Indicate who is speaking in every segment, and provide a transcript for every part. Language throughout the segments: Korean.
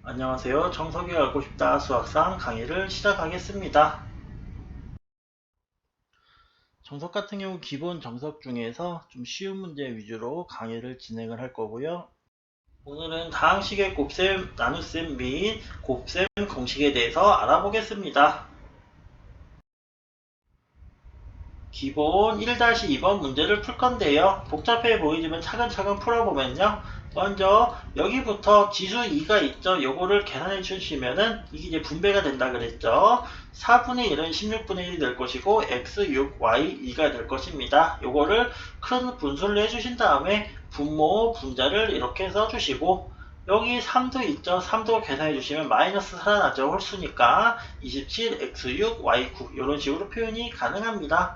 Speaker 1: 안녕하세요. 정석이 알고 싶다 수학상 강의를 시작하겠습니다. 정석 같은 경우 기본 정석 중에서 좀 쉬운 문제 위주로 강의를 진행을 할 거고요. 오늘은 다항식의 곱셈, 나눗셈 및 곱셈 공식에 대해서 알아보겠습니다. 기본 1-2번 문제를 풀 건데요. 복잡해 보이지만 차근차근 풀어보면요. 먼저 여기부터 지수 2가 있죠. 요거를 계산해 주시면은 이게 이제 분배가 된다 그랬죠. 4분의 1은 16분의 1이 될 것이고 x6, y 2가 될 것입니다. 요거를 큰 분수를 해주신 다음에 분모, 분자를 이렇게 써주시고 여기 3도 있죠. 3도 계산해 주시면 마이너스 살아나죠. 홀수니까 27, x6, y9 이런 식으로 표현이 가능합니다.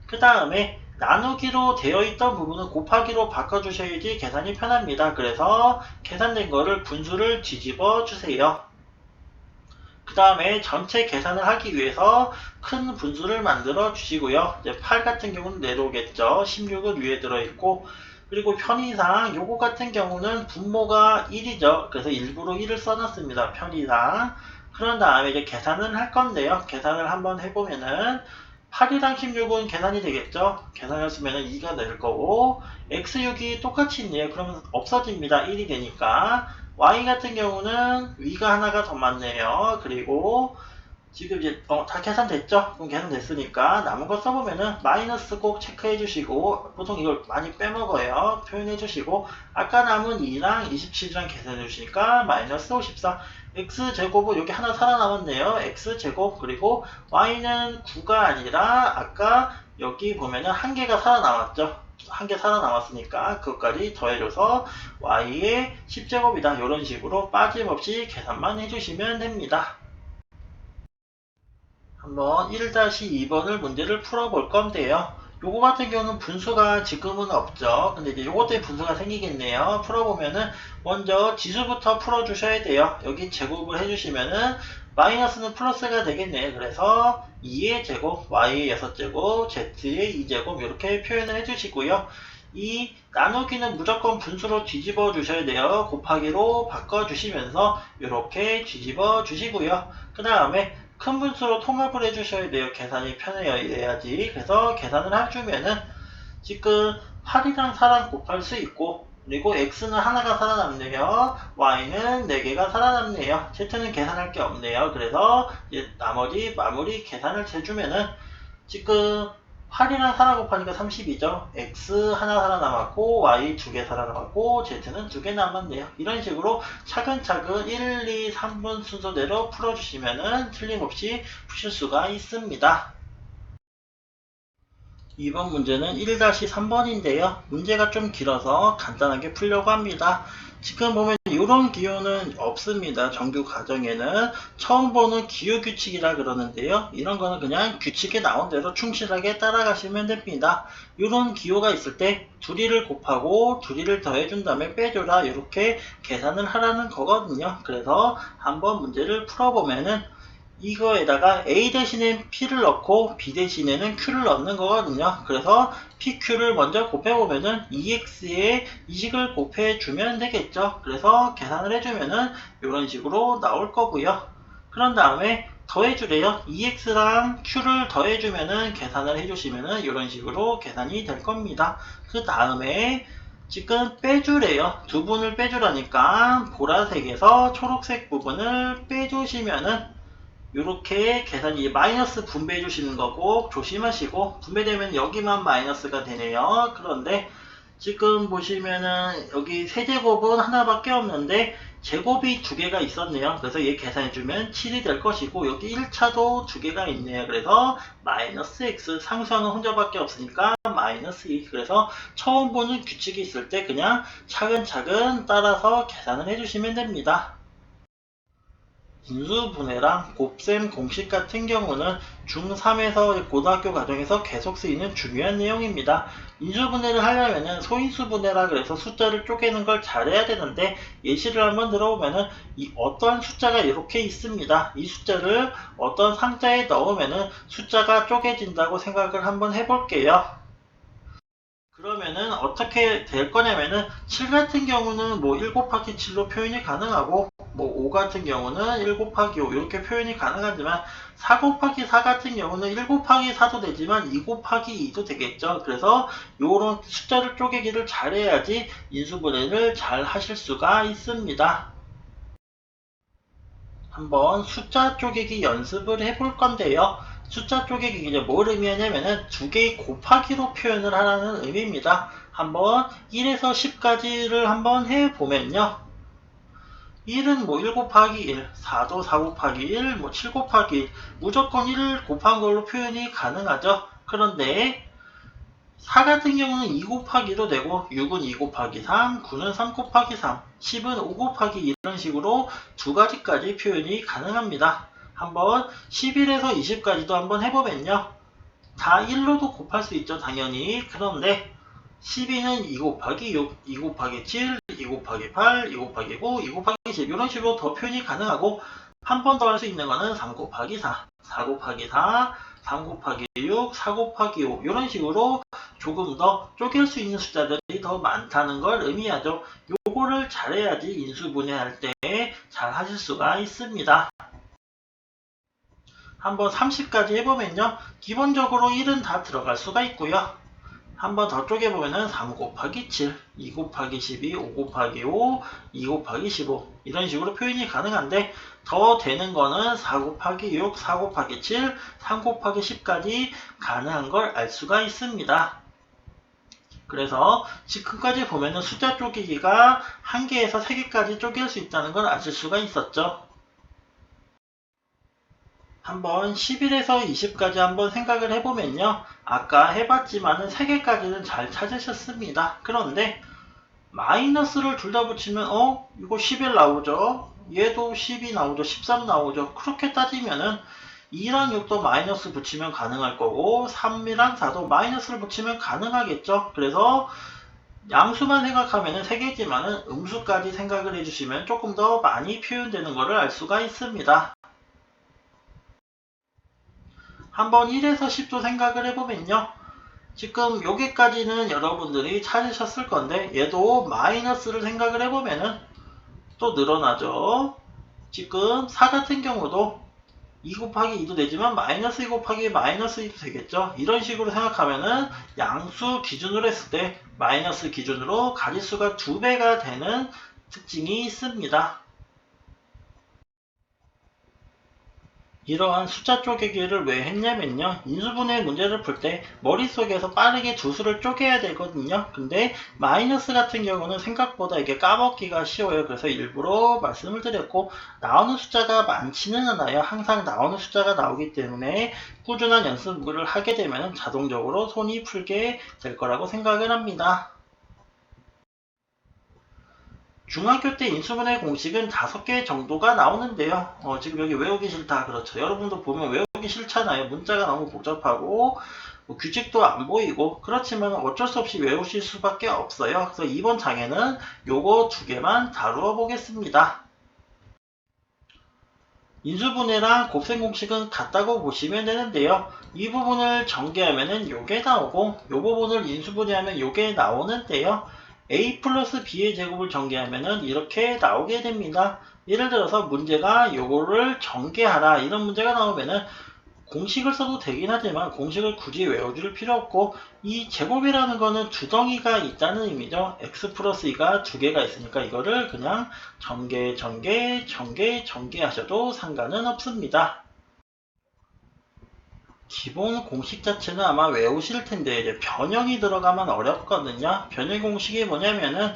Speaker 1: 그 다음에 나누기로 되어 있던 부분은 곱하기로 바꿔주셔야지 계산이 편합니다. 그래서 계산된 거를 분수를 뒤집어 주세요. 그 다음에 전체 계산을 하기 위해서 큰 분수를 만들어 주시고요. 이제 8 같은 경우는 내려오겠죠. 16은 위에 들어있고 그리고 편의상 요거 같은 경우는 분모가 1이죠. 그래서 일부러 1을 써놨습니다. 편의상. 그런 다음에 이제 계산을 할 건데요. 계산을 한번 해보면은 8이랑 16은 계산이 되겠죠? 계산했으면 2가 될 거고 x6이 똑같이 있네요. 그러면 없어집니다. 1이 되니까 y 같은 경우는 위가 하나가 더 많네요. 그리고 지금 이제 다 계산됐죠? 그럼 계산됐으니까 남은 거 써보면은 마이너스 꼭 체크해 주시고 보통 이걸 많이 빼먹어요. 표현해 주시고 아까 남은 2랑 27이랑 계산해 주시니까 마이너스 54 x제곱은 여기 하나 살아남았네요. x제곱 그리고 y는 9가 아니라 아까 여기 보면은 한 개가 살아남았죠. 한 개 살아남았으니까 그것까지 더해줘서 y의 10제곱이다. 이런 식으로 빠짐없이 계산만 해주시면 됩니다. 한번 1-2번을 문제를 풀어볼 건데요. 요거 같은 경우는 분수가 지금은 없죠. 근데 이제 요것 때문에 분수가 생기겠네요. 풀어보면은 먼저 지수부터 풀어주셔야 돼요. 여기 제곱을 해주시면은 마이너스는 플러스가 되겠네요. 그래서 2의 제곱, y의 6제곱, z의 2제곱 이렇게 표현을 해주시고요. 이 나누기는 무조건 분수로 뒤집어 주셔야 돼요. 곱하기로 바꿔주시면서 이렇게 뒤집어 주시고요. 그 다음에 큰 분수로 통합을 해주셔야 돼요. 계산이 편해야지. 그래서 계산을 해주면은 지금 8이랑 4랑 곱할 수 있고 그리고 x는 하나가 살아남네요. y는 4개가 살아남네요. z는 계산할 게 없네요. 그래서 이제 나머지 마무리 계산을 해주면은 지금 8이랑 4랑 곱하니까 30이죠. x 하나 살아남았고 y 2개 살아남았고 z는 2개 남았네요. 이런 식으로 차근차근 1, 2, 3분 순서대로 풀어주시면 틀림없이 푸실 수가 있습니다. 이번 문제는 1-3번인데요. 문제가 좀 길어서 간단하게 풀려고 합니다. 지금 보면 이런 기호는 없습니다. 정규 과정에는 처음 보는 기호 규칙이라 그러는데요. 이런 거는 그냥 규칙에 나온 대로 충실하게 따라가시면 됩니다. 이런 기호가 있을 때 둘이를 곱하고 둘이를 더해준 다음에 빼줘라 이렇게 계산을 하라는 거거든요. 그래서 한번 문제를 풀어보면은 이거에다가 A 대신에 P를 넣고 B 대신에는 Q를 넣는 거거든요. 그래서 PQ를 먼저 곱해보면은 EX에 이식을 곱해주면 되겠죠. 그래서 계산을 해주면은 이런 식으로 나올 거고요. 그런 다음에 더해주래요. EX랑 Q를 더해주면은 계산을 해주시면은 이런 식으로 계산이 될 겁니다. 그 다음에 지금 빼주래요. 두 분을 빼주라니까 보라색에서 초록색 부분을 빼주시면은 이렇게 계산이 마이너스 분배해 주시는 거고 조심하시고 분배되면 여기만 마이너스가 되네요. 그런데 지금 보시면은 여기 세제곱은 하나밖에 없는데 제곱이 두 개가 있었네요. 그래서 얘 계산해 주면 7이 될 것이고 여기 1차도 두 개가 있네요. 그래서 마이너스 x 상수항은 혼자밖에 없으니까 마이너스 2. 그래서 처음 보는 규칙이 있을 때 그냥 차근차근 따라서 계산을 해주시면 됩니다. 분수분해랑 곱셈 공식 같은 경우는 중3에서 고등학교 과정에서 계속 쓰이는 중요한 내용입니다. 인수분해를 하려면 소인수분해라 그래서 숫자를 쪼개는 걸 잘해야 되는데 예시를 한번 들어보면은 이 어떠한 숫자가 이렇게 있습니다. 이 숫자를 어떤 상자에 넣으면은 숫자가 쪼개진다고 생각을 한번 해볼게요. 그러면은 어떻게 될 거냐면은 7 같은 경우는 뭐 1 곱하기 7로 표현이 가능하고 뭐 5 같은 경우는 1 곱하기 5 이렇게 표현이 가능하지만 4 곱하기 4 같은 경우는 1 곱하기 4도 되지만 2 곱하기 2도 되겠죠. 그래서 요런 숫자를 쪼개기를 잘해야지 인수분해를 잘 하실 수가 있습니다. 한번 숫자 쪼개기 연습을 해볼 건데요. 숫자 쪼개기 이제 뭘 의미하냐면은 두 개의 곱하기로 표현을 하라는 의미입니다. 한번 1에서 10까지를 한번 해보면요. 1은 뭐 1 곱하기 1, 4도 4 곱하기 1, 뭐 7 곱하기 1, 무조건 1 곱한 걸로 표현이 가능하죠. 그런데 4 같은 경우는 2 곱하기도 되고 6은 2 곱하기 3, 9는 3 곱하기 3, 10은 5 곱하기 이런 식으로 두 가지까지 표현이 가능합니다. 한번 11에서 20까지도 한번 해보면요. 다 1로도 곱할 수 있죠, 당연히. 그런데 12는 2 곱하기 6, 2 곱하기 7, 2 곱하기 8, 2 곱하기 9, 2 곱하기 10 이런 식으로 더 표현이 가능하고 한 번 더 할 수 있는 거는 3 곱하기 4, 4 곱하기 4, 3 곱하기 6, 4 곱하기 5 이런 식으로 조금 더 쪼갤 수 있는 숫자들이 더 많다는 걸 의미하죠. 요거를 잘해야지 인수분해할 때 잘 하실 수가 있습니다. 한번 30까지 해보면요. 기본적으로 1은 다 들어갈 수가 있고요. 한번 더 쪼개보면은 3 곱하기 7, 2 곱하기 12, 5 곱하기 5, 2 곱하기 15 이런 식으로 표현이 가능한데 더 되는 거는 4 곱하기 6, 4 곱하기 7, 3 곱하기 10까지 가능한 걸 알 수가 있습니다. 그래서 지금까지 보면은 숫자 쪼개기가 1개에서 3개까지 쪼갤 수 있다는 걸 아실 수가 있었죠. 한번 11에서 20까지 한번 생각을 해보면요. 아까 해봤지만은 3개까지는 잘 찾으셨습니다. 그런데 마이너스를 둘 다 붙이면 이거 11 나오죠. 얘도 12 나오죠. 13 나오죠. 그렇게 따지면은 2랑 6도 마이너스 붙이면 가능할 거고 3이랑 4도 마이너스를 붙이면 가능하겠죠. 그래서 양수만 생각하면은 3개지만은 음수까지 생각을 해주시면 조금 더 많이 표현되는 것을 알 수가 있습니다. 한번 1에서 10도 생각을 해보면요. 지금 여기까지는 여러분들이 찾으셨을 건데 얘도 마이너스를 생각을 해보면은 또 늘어나죠. 지금 4 같은 경우도 2 곱하기 2도 되지만 마이너스 2 곱하기 마이너스 2도 되겠죠. 이런 식으로 생각하면은 양수 기준으로 했을 때 마이너스 기준으로 가지수가 2배가 되는 특징이 있습니다. 이러한 숫자 쪼개기를 왜 했냐면요. 인수분해 문제를 풀 때 머릿속에서 빠르게 두 수를 쪼개야 되거든요. 근데 마이너스 같은 경우는 생각보다 이게 까먹기가 쉬워요. 그래서 일부러 말씀을 드렸고 나오는 숫자가 많지는 않아요. 항상 나오는 숫자가 나오기 때문에 꾸준한 연습을 하게 되면 자동적으로 손이 풀게 될 거라고 생각을 합니다. 중학교 때 인수분해 공식은 5개 정도가 나오는데요. 지금 여기 외우기 싫다. 그렇죠. 여러분도 보면 외우기 싫잖아요. 문자가 너무 복잡하고 뭐 규칙도 안 보이고 그렇지만 어쩔 수 없이 외우실 수밖에 없어요. 그래서 이번 장에는 요거 2개만 다루어 보겠습니다. 인수분해랑 곱셈 공식은 같다고 보시면 되는데요. 이 부분을 전개하면은 요게 나오고 요 부분을 인수분해하면 요게 나오는데요. a 플러스 b의 제곱을 전개하면은 이렇게 나오게 됩니다. 예를 들어서 문제가 요거를 전개하라 이런 문제가 나오면은 공식을 써도 되긴 하지만 공식을 굳이 외워줄 필요 없고 이 제곱이라는 거는 두 덩이가 있다는 의미죠. x 플러스 2가 2개가 있으니까 이거를 그냥 전개 하셔도 상관은 없습니다. 기본 공식 자체는 아마 외우실 텐데 이제 변형이 들어가면 어렵거든요. 변형 공식이 뭐냐면은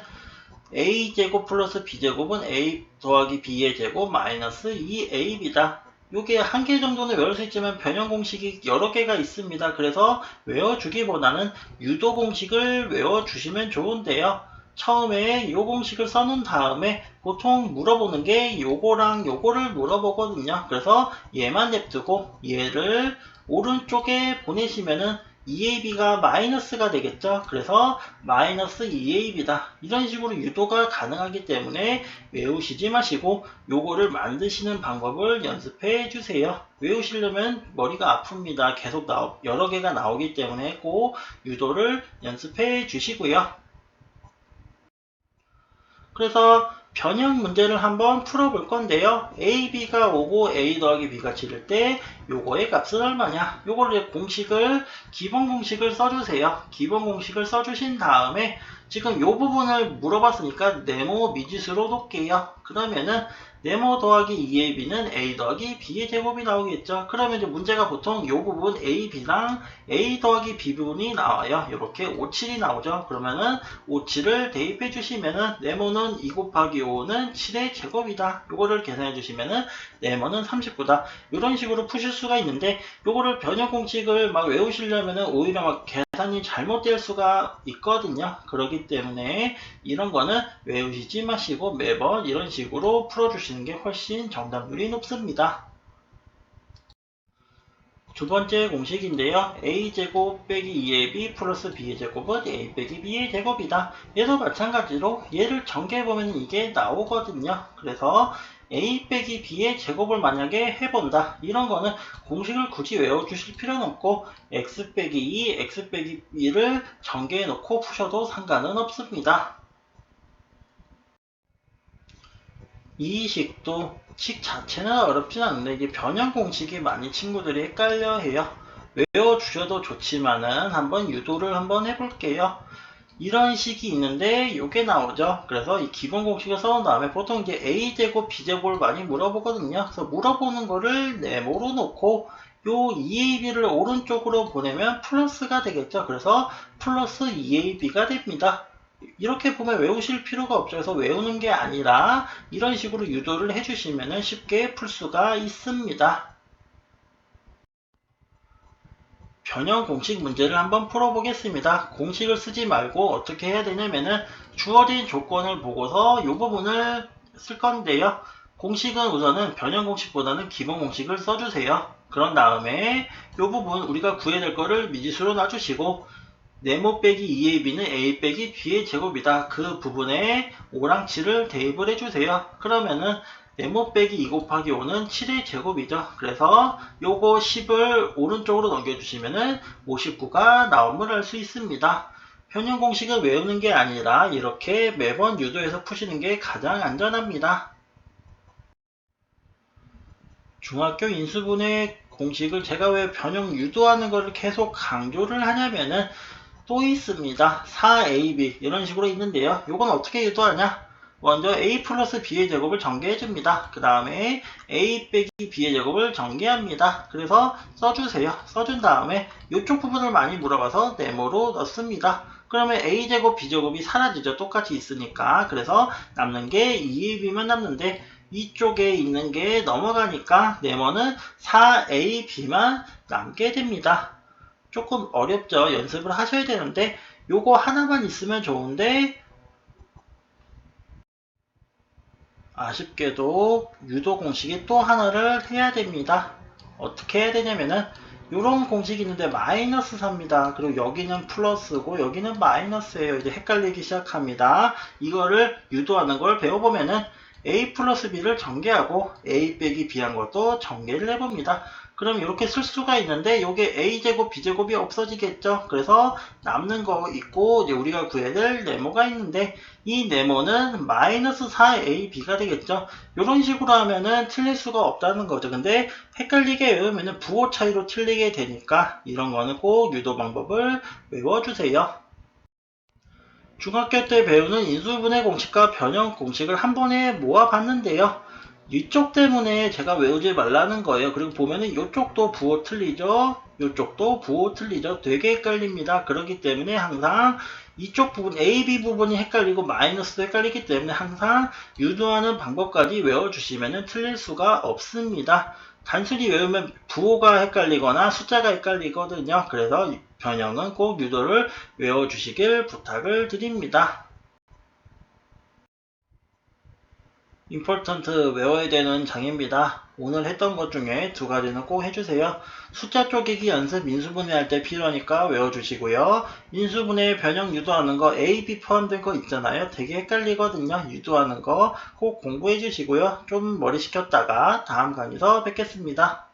Speaker 1: a제곱 플러스 b제곱은 a 더하기 b의 제곱 마이너스 2ab이다. 요게 한 개 정도는 외울 수 있지만 변형 공식이 여러 개가 있습니다. 그래서 외워주기보다는 유도 공식을 외워주시면 좋은데요. 처음에 요 공식을 써놓은 다음에 보통 물어보는 게 요거랑 요거를 물어보거든요. 그래서 얘만 냅두고 얘를 오른쪽에 보내시면은 2ab가 마이너스가 되겠죠. 그래서 마이너스 2ab다. 이런 식으로 유도가 가능하기 때문에 외우시지 마시고 요거를 만드시는 방법을 연습해 주세요. 외우시려면 머리가 아픕니다. 계속 여러 개가 나오기 때문에 꼭 유도를 연습해 주시고요. 그래서 변형 문제를 한번 풀어볼 건데요. a, b가 오고 a 더하기 b가 지를 때 요거의 값은 얼마냐? 요거를 기본 공식을 써주세요. 기본 공식을 써주신 다음에 지금 요 부분을 물어봤으니까 네모 미지수로 놓을게요. 그러면은 네모 더하기 2ab는 a 더하기 b의 제곱이 나오겠죠. 그러면 이제 문제가 보통 요 부분 a, b랑 a 더하기 b 부분이 나와요. 이렇게 5, 7이 나오죠. 그러면은 5, 7을 대입해 주시면은 네모는 2 곱하기 5는 7의 제곱이다. 요거를 계산해 주시면은 네모는 39다. 이런 식으로 푸실 수가 있는데 요거를 변형 공식을 막 외우시려면은 오히려 막 계산이 잘못될 수가 있거든요. 그렇기 때문에 이런 거는 외우시지 마시고 매번 이런 식으로 풀어주시는 게 훨씬 정답률이 높습니다. 두 번째 공식인데요. a제곱 빼기 2ab 플러스 b의 제곱은 a 빼기 b의 제곱이다. 얘도 마찬가지로 얘를 전개해보면 이게 나오거든요. 그래서 a 빼기 b의 제곱을 만약에 해본다. 이런 거는 공식을 굳이 외워주실 필요는 없고 x 빼기 2, x 빼기 b를 전개해 놓고 푸셔도 상관은 없습니다. 이 식도 식 자체는 어렵진 않은데 이게 변형 공식이 많이 친구들이 헷갈려 해요. 외워주셔도 좋지만은 한번 유도를 한번 해볼게요. 이런 식이 있는데 이게 나오죠. 그래서 이 기본 공식을 써놓은 다음에 보통 이제 a제곱 b제곱을 많이 물어보거든요. 그래서 물어보는 거를 네모로 놓고 요 2ab를 오른쪽으로 보내면 플러스가 되겠죠. 그래서 플러스 2ab가 됩니다. 이렇게 보면 외우실 필요가 없죠. 그래서 외우는 게 아니라 이런 식으로 유도를 해주시면 쉽게 풀 수가 있습니다. 변형 공식 문제를 한번 풀어보겠습니다. 공식을 쓰지 말고 어떻게 해야 되냐면은 주어진 조건을 보고서 이 부분을 쓸 건데요. 공식은 우선은 변형 공식보다는 기본 공식을 써주세요. 그런 다음에 이 부분 우리가 구해야 될 거를 미지수로 놔주시고 네모 빼기 2ab는 a 빼기 b의 제곱이다. 그 부분에 5랑 7을 대입을 해주세요. 그러면은 네모 빼기 2 곱하기 5는 7의 제곱이죠. 그래서 요거 10을 오른쪽으로 넘겨주시면은 59가 나옴을 알 수 있습니다. 변형 공식을 외우는 게 아니라 이렇게 매번 유도해서 푸시는 게 가장 안전합니다. 중학교 인수분해 공식을 제가 왜 변형 유도하는 것을 계속 강조를 하냐면은 또 있습니다. 4ab 이런 식으로 있는데요. 이건 어떻게 유도하냐? 먼저 a 플러스 b의 제곱을 전개해줍니다. 그 다음에 a 빼기 b의 제곱을 전개합니다. 그래서 써주세요. 써준 다음에 이쪽 부분을 많이 물어봐서 네모로 넣습니다. 그러면 a제곱 b제곱이 사라지죠. 똑같이 있으니까. 그래서 남는 게 2ab만 남는데 이쪽에 있는 게 넘어가니까 네모는 4ab만 남게 됩니다. 조금 어렵죠. 연습을 하셔야 되는데 요거 하나만 있으면 좋은데 아쉽게도 유도 공식이 또 하나를 해야 됩니다. 어떻게 해야 되냐면은 요런 공식이 있는데 마이너스 4입니다. 그리고 여기는 플러스고 여기는 마이너스예요. 이제 헷갈리기 시작합니다. 이거를 유도하는 걸 배워보면은 a 플러스 b를 전개하고 a 빼기 b 한 것도 전개를 해봅니다. 그럼 이렇게 쓸 수가 있는데 이게 a제곱 b제곱이 없어지겠죠. 그래서 남는 거 있고 이제 우리가 구해야 될 네모가 있는데 이 네모는 마이너스 4ab가 되겠죠. 이런 식으로 하면은 틀릴 수가 없다는 거죠. 근데 헷갈리게 외우면은 부호 차이로 틀리게 되니까 이런 거는 꼭 유도 방법을 외워주세요. 중학교 때 배우는 인수분해 공식과 변형 공식을 한 번에 모아봤는데요. 이쪽 때문에 제가 외우지 말라는 거예요. 그리고 보면은 이쪽도 부호 틀리죠. 이쪽도 부호 틀리죠. 되게 헷갈립니다. 그렇기 때문에 항상 이쪽 부분 A, B 부분이 헷갈리고 마이너스도 헷갈리기 때문에 항상 유도하는 방법까지 외워주시면 틀릴 수가 없습니다. 단순히 외우면 부호가 헷갈리거나 숫자가 헷갈리거든요. 그래서 변형은 꼭 유도를 외워주시길 부탁을 드립니다. important 외워야 되는 장입니다. 오늘 했던 것 중에 두 가지는 꼭 해주세요. 숫자 쪼개기 연습 인수분해 할 때 필요하니까 외워주시고요. 인수분해 변형 유도하는 거 A, B 포함된 거 있잖아요. 되게 헷갈리거든요. 유도하는 거 꼭 공부해 주시고요. 좀 머리 식혔다가 다음 강의에서 뵙겠습니다.